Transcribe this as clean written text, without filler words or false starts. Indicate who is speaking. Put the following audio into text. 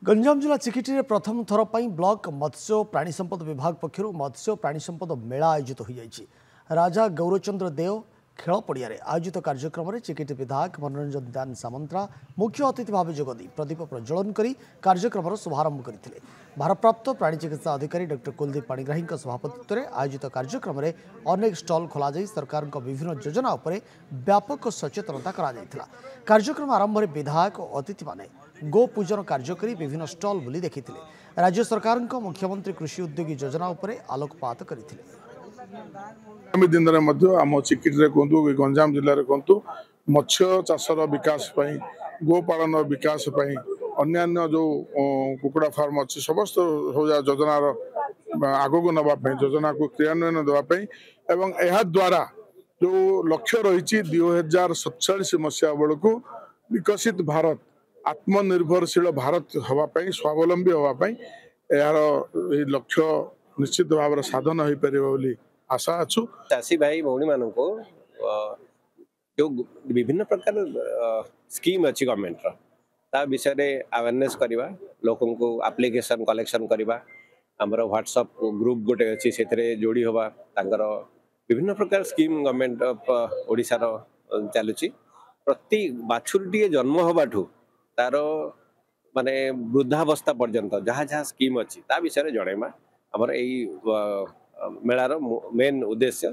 Speaker 1: गंजाम जिला चिकिटी प्रथम थर पर ब्लॉक मत्स्य और प्राणी संपद विभाग पक्षर मत्स्य और प्राणी संपद मेला आयोजित हो जाएगी। राजा गौरचंद्र देव खेल पड़िया आयोजित कार्यक्रम में चिकिटी विधायक मनोरंजन दान सामंतरा मुख्य अतिथि भाव जोगदी प्रदीप प्रज्वलन कर कार्यक्रम शुभारंभ करते। भारप्राप्त प्राणी चिकित्सा अधिकारी डॉ कुलदीप पाणिग्राही सभापतित्व में आयोजित कार्यक्रम में अनेक स्टल खोल सरकार विभिन्न योजना उपर व्यापक सचेतनता करा। कार्यक्रम आरंभ में विधायक और अतिथि माने गो पूजन कार्य करी विभिन्न स्टल बुली देखिथिले। राज्य सरकार मुख्यमंत्री कृषि उद्योगी योजना उपरे आलोकपात करथिले।
Speaker 2: आगामी दिन में आम चिकिटी कहतु गंजाम जिले में कहतु मत्स्य चाषर विकास गोपालन विकास अन्य जो कुकुड़ा फार्म अच्छी समस्त योजना आगक नापी योजना को क्रियान्वयन देवाई एवं यह द्वारा जो लक्ष्य रही 2047 मसीहा बेलू विकसित भारत आत्मनिर्भरशील भारत हाँपाई स्वावलंबी हाँपाई यार लक्ष्य निश्चित भाव साधन हो पार आशा अच्छु।
Speaker 3: चाषी भाई भौणी मान को जो विभिन्न प्रकार स्कीम अच्छी गवर्नमेंट ता विषय रे अवेयरनेस करवा लोक को एप्लिकेशन कलेक्शन करवा आमर व्हाट्सएप ग्रुप गोटे अच्छी से जोड़ी हवा विभिन्न प्रकार स्कीम गवर्नमेंट ऑफ ओडिशा रो चलुची प्रति बाछुरी जन्म हवाठू तार माने वृद्धावस्था पर्यंत जहाँ जहाँ स्कीम अच्छी ता विषय जनइमा आमर यही मेलार मेन उद्देश्य।